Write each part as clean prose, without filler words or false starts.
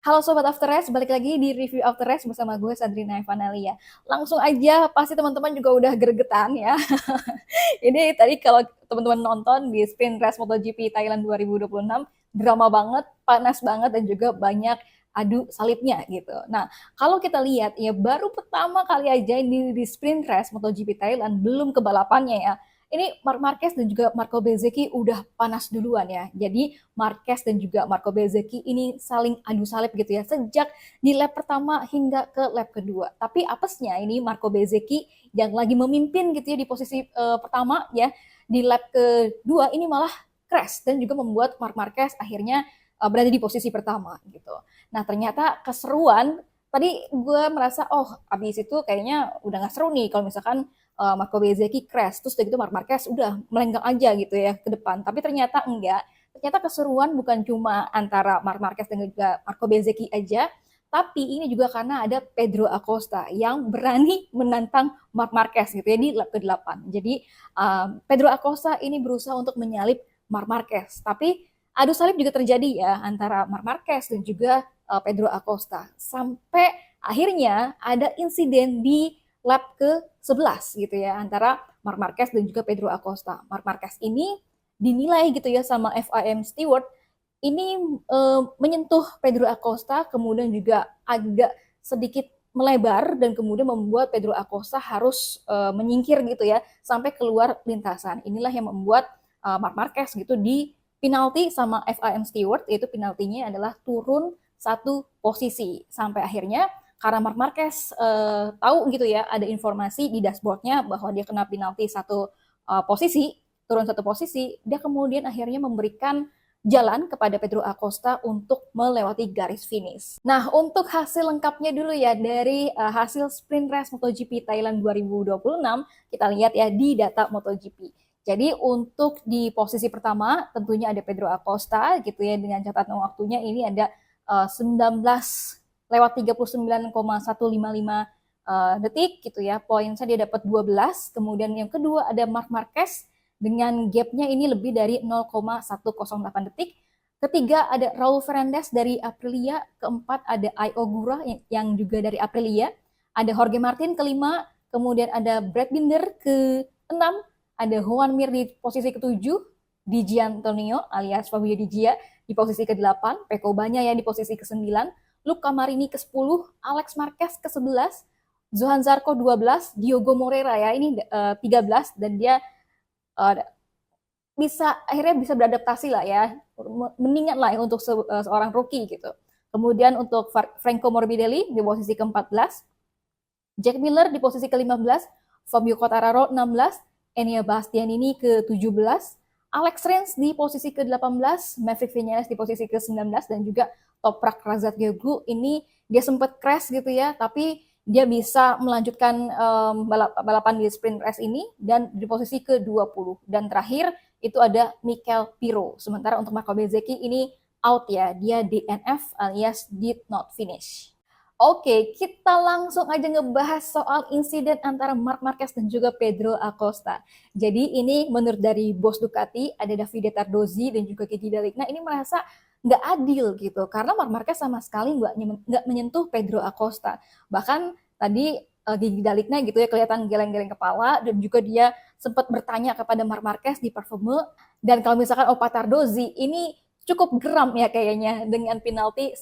Halo Sobat After Race, balik lagi di review After Race bersama gue Sadrina Evanalia. Langsung aja, pasti teman-teman juga udah gregetan ya. Ini tadi kalau teman-teman nonton di Sprint Race MotoGP Thailand 2026, drama banget, panas banget, dan juga banyak adu salibnya gitu. Nah, kalau kita lihat ya baru pertama kali aja di Sprint Race MotoGP Thailand, belum ke balapannya ya. Ini Marc Marquez dan juga Marco Bezzecchi udah panas duluan ya. Jadi Marquez dan juga Marco Bezzecchi ini saling adu salib gitu ya sejak di lap pertama hingga ke lap kedua. Tapi apesnya ini Marco Bezzecchi yang lagi memimpin gitu ya di posisi pertama ya, di lap kedua ini malah crash dan juga membuat Marc Marquez akhirnya berada di posisi pertama gitu. Nah ternyata keseruan tadi gue merasa oh abis itu kayaknya udah gak seru nih kalau misalkan Marco Bezzecchi crash terus gitu Marc Marquez udah melenggang aja gitu ya ke depan, tapi ternyata enggak. Ternyata keseruan bukan cuma antara Marc Marquez dan juga Marco Bezzecchi aja, tapi ini juga karena ada Pedro Acosta yang berani menantang Marc Marquez gitu ya di lap ke-8. Jadi Pedro Acosta ini berusaha untuk menyalip Marc Marquez, tapi adu salib juga terjadi ya antara Marc Marquez dan juga Pedro Acosta. Sampai akhirnya ada insiden di lap ke-11 gitu ya antara Marc Marquez dan juga Pedro Acosta. Marc Marquez ini dinilai gitu ya sama FIM Stewart ini menyentuh Pedro Acosta, kemudian juga agak sedikit melebar dan kemudian membuat Pedro Acosta harus menyingkir gitu ya sampai keluar lintasan. Inilah yang membuat Marc Marquez gitu di penalti sama FIM Stewart, yaitu penaltinya adalah turun satu posisi sampai akhirnya karena Marc Marquez tahu gitu ya ada informasi di dashboardnya bahwa dia kena penalti satu posisi, turun satu posisi, dia kemudian akhirnya memberikan jalan kepada Pedro Acosta untuk melewati garis finish. Nah, untuk hasil lengkapnya dulu ya dari hasil Sprint Race MotoGP Thailand 2026, kita lihat ya di data MotoGP. Jadi untuk di posisi pertama tentunya ada Pedro Acosta gitu ya dengan catatan waktunya ini ada 19 lewat 39,155 detik gitu ya. Poinnya dia dapat 12. Kemudian yang kedua ada Marc Marquez dengan gapnya ini lebih dari 0,108 detik. Ketiga ada Raul Fernandez dari Aprilia, keempat ada Ai Ogura yang juga dari Aprilia, ada Jorge Martin kelima, kemudian ada Brad Binder ke-6, ada Juan Mir di posisi ke-7, Di Gianantonio alias Fabio Di Gia di posisi ke-8, Pecco Bagnaia ya di posisi ke-9, Luca Marini ke-10, Alex Marquez ke-11, Johan Zarco 12, Diogo Moreira ya ini 13 dan dia akhirnya bisa beradaptasi lah ya, mendingan lah ya untuk seorang rookie gitu. Kemudian untuk Franco Morbidelli di posisi ke-14, Jack Miller di posisi ke-15, Fabio Quartararo 16, Enea Bastianini ke-17, Alex Rins di posisi ke-18, Maverick Vinales di posisi ke-19, dan juga Toprak Razgatlioglu ini dia sempat crash gitu ya, tapi dia bisa melanjutkan balapan di sprint race ini dan di posisi ke-20. Dan terakhir itu ada Mikel Piro. Sementara untuk Marco Bezzecchi ini out ya, dia DNF alias did not finish. Oke, kita langsung aja ngebahas soal insiden antara Marc Marquez dan juga Pedro Acosta. Jadi ini menurut dari bos Ducati, ada Davide Tardozzi dan juga Gigi Dalikna ini merasa nggak adil gitu, karena Marc Marquez sama sekali nggak menyentuh Pedro Acosta. Bahkan tadi Gigi Dalikna gitu ya kelihatan geleng-geleng kepala dan juga dia sempat bertanya kepada Marc Marquez di Parfume. Dan kalau misalkan Opa Tardozzi ini cukup geram ya kayaknya dengan penalti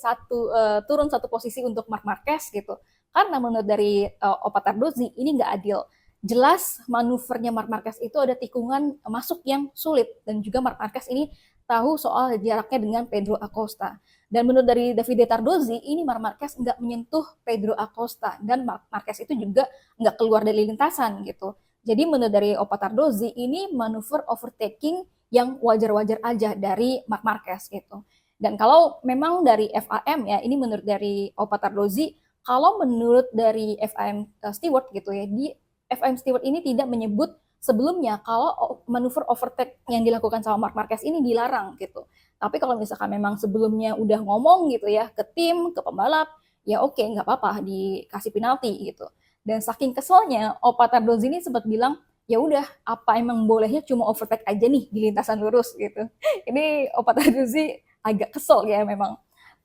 turun satu posisi untuk Marc Marquez gitu. Karena menurut dari Opa Tardozzi ini nggak adil. Jelas manuvernya Marc Marquez itu ada tikungan masuk yang sulit dan juga Marc Marquez ini tahu soal jaraknya dengan Pedro Acosta. Dan menurut dari Davide Tardozzi ini Marc Marquez nggak menyentuh Pedro Acosta dan Marc Marquez itu juga nggak keluar dari lintasan gitu. Jadi menurut dari Opa Tardozzi ini manuver overtaking yang wajar-wajar aja dari Marc Marquez gitu. Dan kalau memang dari FIM ya, ini menurut dari Opa Tardozzi, kalau menurut dari FIM Stewart gitu ya, di FIM Stewart ini tidak menyebut sebelumnya kalau manuver overtake yang dilakukan sama Marc Marquez ini dilarang gitu. Tapi kalau misalkan memang sebelumnya udah ngomong gitu ya ke tim, ke pembalap, ya oke, nggak apa-apa dikasih penalti gitu. Dan saking keselnya, Opa Tardozzi ini sempat bilang, ya udah apa emang bolehnya cuma overtake aja nih di lintasan lurus gitu. Ini Opa Tardozzi agak kesel ya memang.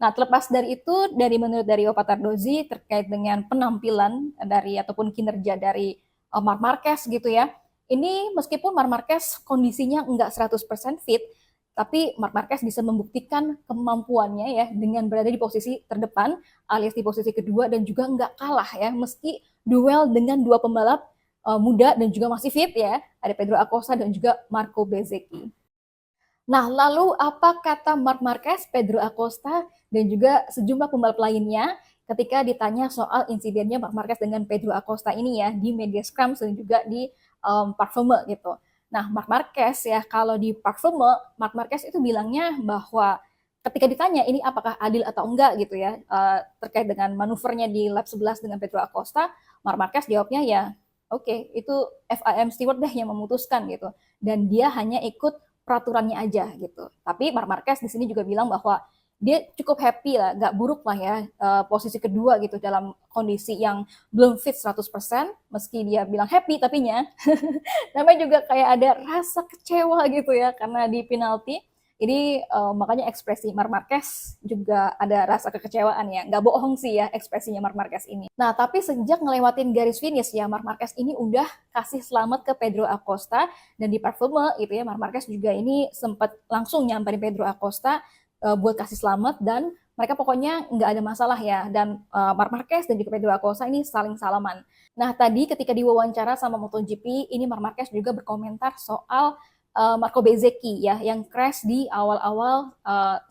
Nah, terlepas dari itu, menurut dari Opatardozi terkait dengan penampilan dari ataupun kinerja dari Marc Marquez gitu ya. Ini meskipun Marc Marquez kondisinya enggak 100% fit, tapi Marc Marquez bisa membuktikan kemampuannya ya dengan berada di posisi terdepan alias di posisi kedua dan juga enggak kalah ya meski duel dengan dua pembalap muda dan juga masih fit ya. Ada Pedro Acosta dan juga Marco Bezzecchi. Nah, lalu apa kata Marc Marquez, Pedro Acosta, dan juga sejumlah pembalap lainnya ketika ditanya soal insidennya Marc Marquez dengan Pedro Acosta ini ya di media scrum dan juga di Parfume gitu. Nah, Marc Marquez ya kalau di Parfume, Marc Marquez itu bilangnya bahwa ketika ditanya ini apakah adil atau enggak gitu ya terkait dengan manuvernya di lap 11 dengan Pedro Acosta, Marc Marquez jawabnya ya oke, itu FIM Stewart deh yang memutuskan gitu. Dan dia hanya ikut peraturannya aja gitu. Tapi Marc Marquez di sini juga bilang bahwa dia cukup happy lah, nggak buruk lah ya posisi kedua gitu dalam kondisi yang belum fit 100%, meski dia bilang happy tapinya namanya juga kayak ada rasa kecewa gitu ya karena di penalti. Jadi makanya ekspresi Marc Marquez juga ada rasa kekecewaan ya. Nggak bohong sih ya ekspresinya Marc Marquez ini. Nah, tapi sejak ngelewatin garis finish ya, Marc Marquez ini udah kasih selamat ke Pedro Acosta. Dan di Parfume gitu ya, Marc Marquez juga ini sempat langsung nyamperin Pedro Acosta buat kasih selamat. Dan mereka pokoknya nggak ada masalah ya. Dan Marc Marquez dan juga Pedro Acosta ini saling salaman. Nah, tadi ketika diwawancara sama MotoGP, ini Marc Marquez juga berkomentar soal Marco Bezzecchi ya yang crash di awal-awal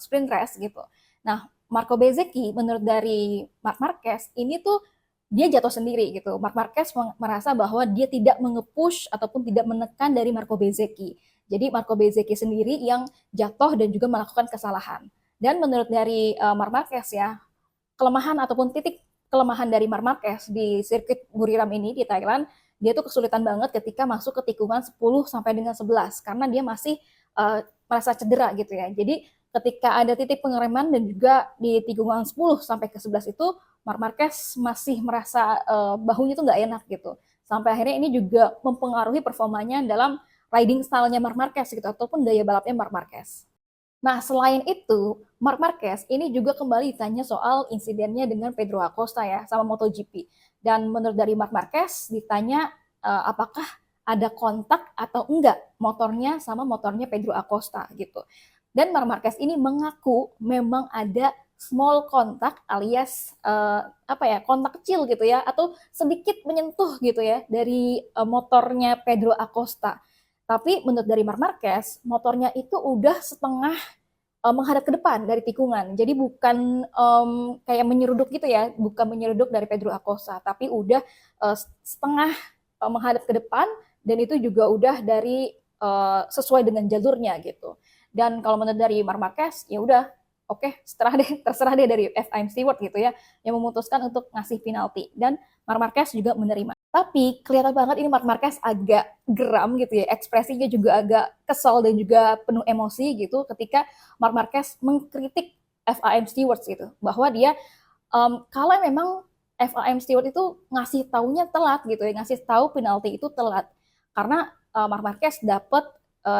sprint race gitu. Nah, Marco Bezzecchi menurut dari Marc Marquez ini tuh dia jatuh sendiri gitu. Marc Marquez merasa bahwa dia tidak mengepush ataupun tidak menekan dari Marco Bezzecchi. Jadi Marco Bezzecchi sendiri yang jatuh dan juga melakukan kesalahan. Dan menurut dari Marc Marquez ya, kelemahan ataupun titik kelemahan dari Marc Marquez di sirkuit Buriram ini di Thailand, dia tuh kesulitan banget ketika masuk ke tikungan 10 sampai dengan 11 karena dia masih merasa cedera gitu ya. Jadi ketika ada titik pengereman dan juga di tikungan 10 sampai ke 11 itu Marc Marquez masih merasa bahunya tuh nggak enak gitu. Sampai akhirnya ini juga mempengaruhi performanya dalam riding style-nya Marc Marquez gitu ataupun gaya balapnya Marc Marquez. Nah, selain itu, Marc Marquez ini juga kembali ditanya soal insidennya dengan Pedro Acosta ya, sama MotoGP. Dan menurut dari Marc Marquez ditanya apakah ada kontak atau enggak motornya sama motornya Pedro Acosta gitu. Dan Marc Marquez ini mengaku memang ada small kontak alias apa ya kontak kecil gitu ya atau sedikit menyentuh gitu ya dari motornya Pedro Acosta. Tapi menurut dari Marc Marquez, motornya itu udah setengah menghadap ke depan dari tikungan. Jadi bukan kayak menyeruduk gitu ya, bukan menyeruduk dari Pedro Acosta, tapi udah setengah menghadap ke depan dan itu juga udah dari sesuai dengan jalurnya gitu. Dan kalau menurut dari Marc Marquez, ya udah oke, terserah deh dari FIM Stewart gitu ya, yang memutuskan untuk ngasih penalti. Dan Marc Marquez juga menerima. Tapi kelihatan banget ini Marc Marquez agak geram gitu ya, ekspresinya juga agak kesal dan juga penuh emosi gitu ketika Marc Marquez mengkritik FIM Stewart gitu, bahwa dia kalau memang FIM Stewart itu ngasih taunya telat gitu ya, ngasih tahu penalti itu telat. Karena Marc Marquez dapat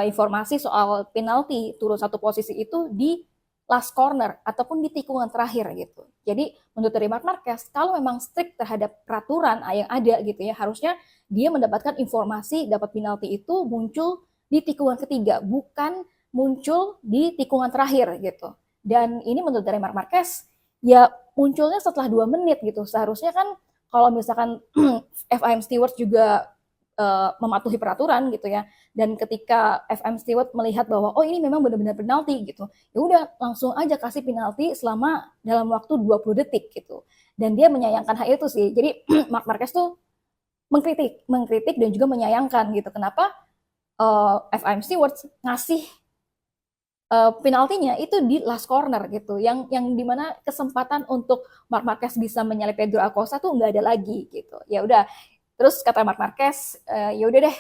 informasi soal penalti turun satu posisi itu di last corner ataupun di tikungan terakhir gitu. Jadi menurut dari Marc Marquez, kalau memang strict terhadap peraturan yang ada gitu ya, harusnya dia mendapatkan informasi dapat penalti itu muncul di tikungan ketiga, bukan muncul di tikungan terakhir gitu. Dan ini menurut dari Marc Marquez, ya munculnya setelah 2 menit gitu. Seharusnya kan kalau misalkan FIM Stewart juga mematuhi peraturan gitu ya. Dan ketika FM Stewart melihat bahwa oh ini memang benar-benar penalti gitu, ya udah langsung aja kasih penalti selama dalam waktu 20 detik gitu. Dan dia menyayangkan hal itu sih. Jadi Marc Marquez tuh mengkritik dan juga menyayangkan gitu. Kenapa FM Stewart ngasih penaltinya itu di last corner gitu, yang dimana kesempatan untuk Marc Marquez bisa menyalip Pedro Acosta tuh nggak ada lagi gitu. Ya udah, terus kata Marc Marquez, ya udah deh,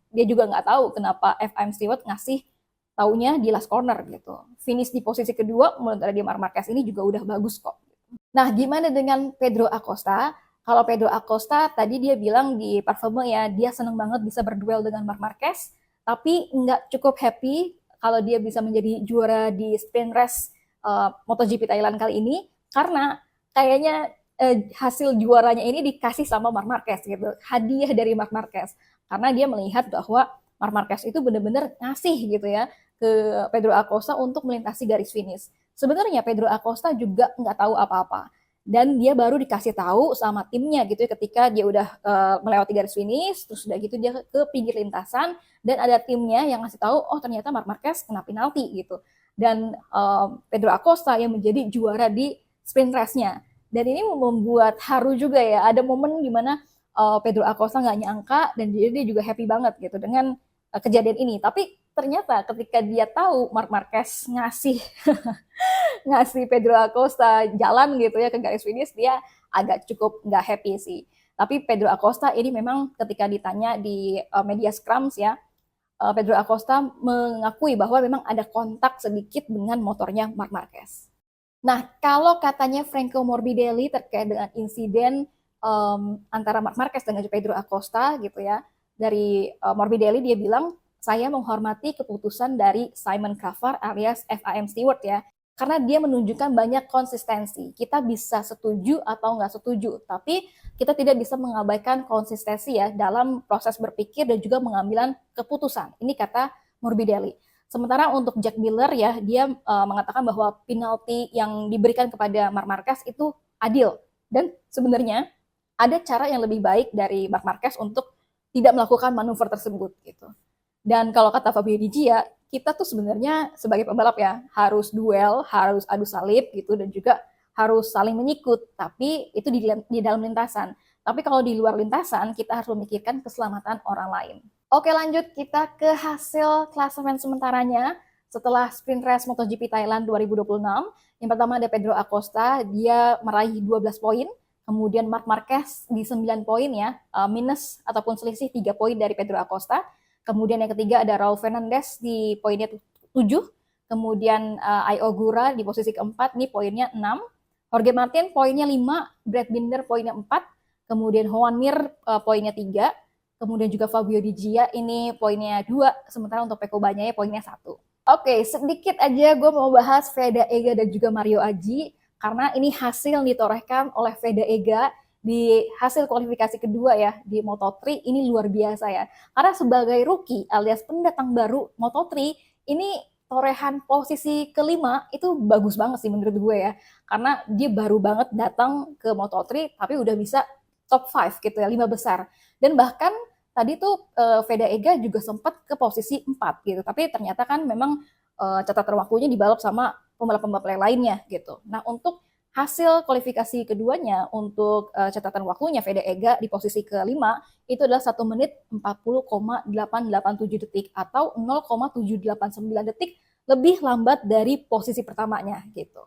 dia juga nggak tahu kenapa FIM Stewart ngasih taunya di last corner gitu. Finish di posisi kedua menurut dia Marc Marquez ini juga udah bagus kok. Nah, gimana dengan Pedro Acosta? Kalau Pedro Acosta tadi dia bilang di Parfume ya, dia seneng banget bisa berduel dengan Marc Marquez, tapi nggak cukup happy kalau dia bisa menjadi juara di sprint race MotoGP Thailand kali ini, karena kayaknya hasil juaranya ini dikasih sama Marc Marquez gitu, hadiah dari Marc Marquez, karena dia melihat bahwa Marc Marquez itu benar-benar ngasih gitu ya ke Pedro Acosta untuk melintasi garis finish. Sebenarnya Pedro Acosta juga nggak tahu apa-apa, dan dia baru dikasih tahu sama timnya gitu ya ketika dia udah melewati garis finish, terus udah gitu dia ke pinggir lintasan dan ada timnya yang ngasih tahu, oh ternyata Marc Marquez kena penalti gitu, dan Pedro Acosta yang menjadi juara di sprint race-nya. Dan ini membuat haru juga ya, ada momen dimana Pedro Acosta nggak nyangka dan dia juga happy banget gitu dengan kejadian ini. Tapi ternyata ketika dia tahu Marc Marquez ngasih ngasih Pedro Acosta jalan gitu ya ke garis finish, dia agak cukup nggak happy sih. Tapi Pedro Acosta ini memang ketika ditanya di media scrums ya, Pedro Acosta mengakui bahwa memang ada kontak sedikit dengan motornya Marc Marquez. Nah, kalau katanya Franco Morbidelli terkait dengan insiden antara Marc Marquez dengan Pedro Acosta gitu ya, dari Morbidelli dia bilang, saya menghormati keputusan dari Simon Cover alias FIM Stewart ya, karena dia menunjukkan banyak konsistensi. Kita bisa setuju atau nggak setuju, tapi kita tidak bisa mengabaikan konsistensi ya dalam proses berpikir dan juga pengambilan keputusan. Ini kata Morbidelli. Sementara untuk Jack Miller ya, dia mengatakan bahwa penalti yang diberikan kepada Marc Marquez itu adil. Dan sebenarnya ada cara yang lebih baik dari Marc Marquez untuk tidak melakukan manuver tersebut gitu. Dan kalau kata Fabio Di Gia, kita tuh sebenarnya sebagai pembalap ya harus duel, harus adu salib gitu, dan juga harus saling menyikut. Tapi itu di dalam lintasan. Tapi kalau di luar lintasan, kita harus memikirkan keselamatan orang lain. Oke, lanjut kita ke hasil klasemen sementaranya setelah sprint race MotoGP Thailand 2026. Yang pertama ada Pedro Acosta, dia meraih 12 poin. Kemudian Marc Marquez di 9 poin ya, minus ataupun selisih 3 poin dari Pedro Acosta. Kemudian yang ketiga ada Raul Fernandez di poinnya 7. Kemudian Ai Ogura di posisi keempat, ini poinnya 6. Jorge Martin poinnya 5, Brad Binder poinnya 4. Kemudian Joan Mir poinnya 3. Kemudian juga Fabio Di Gia ini poinnya 2, sementara untuk Pecco Bagnaia poinnya 1. Oke, sedikit aja gue mau bahas Veda Ega dan juga Mario Aji, karena ini hasil yang ditorehkan oleh Veda Ega di hasil kualifikasi kedua ya di Moto3, ini luar biasa ya. Karena sebagai rookie alias pendatang baru Moto3, ini torehan posisi kelima itu bagus banget sih menurut gue ya. Karena dia baru banget datang ke Moto3 tapi udah bisa top 5 gitu ya, 5 besar. Dan bahkan tadi tuh Veda Ega juga sempat ke posisi 4 gitu. Tapi ternyata kan memang catatan waktunya dibalap sama pembalap-pembalap lainnya gitu. Nah, untuk hasil kualifikasi keduanya untuk catatan waktunya Veda Ega di posisi kelima itu adalah 1 menit 40,887 detik atau 0,789 detik lebih lambat dari posisi pertamanya gitu.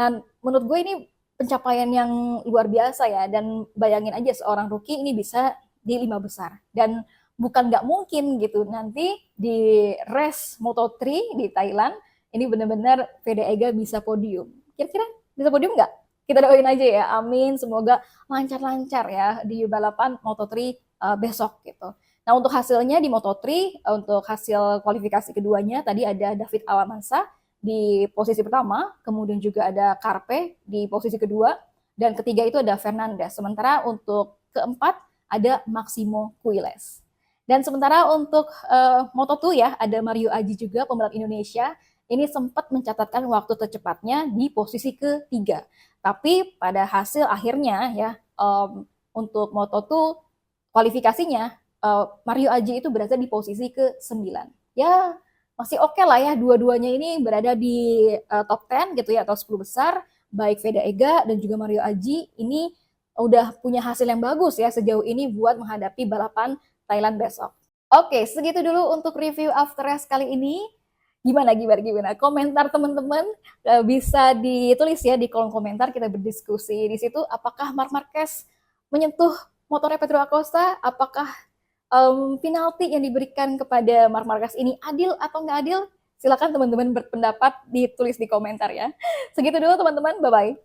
Nah, menurut gue ini pencapaian yang luar biasa ya, dan bayangin aja seorang rookie ini bisa di 5 besar, dan bukan nggak mungkin gitu nanti di race Moto3 di Thailand ini benar-benar Veda Ega bisa podium. Kira-kira bisa podium nggak? Kita doain aja ya, amin, semoga lancar-lancar ya di balapan Moto3 besok gitu. Nah, untuk hasilnya di Moto3, untuk hasil kualifikasi keduanya tadi ada David Alamansa di posisi pertama, kemudian juga ada Carpe di posisi kedua, dan ketiga itu ada Fernandez. Sementara untuk keempat ada Maximo Quiles. Dan sementara untuk Moto2 ya, ada Mario Aji juga, pembalap Indonesia. Ini sempat mencatatkan waktu tercepatnya di posisi ketiga. Tapi pada hasil akhirnya ya, untuk Moto2 kualifikasinya, Mario Aji itu berada di posisi ke-9. Ya, masih oke lah ya, dua-duanya ini berada di top 10 gitu ya, atau 10 besar. Baik Veda Ega dan juga Mario Aji ini udah punya hasil yang bagus ya sejauh ini buat menghadapi balapan Thailand besok. Oke, segitu dulu untuk review after race kali ini. Gimana? Komentar teman-teman bisa ditulis ya di kolom komentar, kita berdiskusi di situ. Apakah Marc Marquez menyentuh motornya Pedro Acosta? Apakah penalti yang diberikan kepada Marc Marquez ini adil atau nggak adil? Silakan teman-teman berpendapat, ditulis di komentar ya. Segitu dulu teman-teman, bye-bye.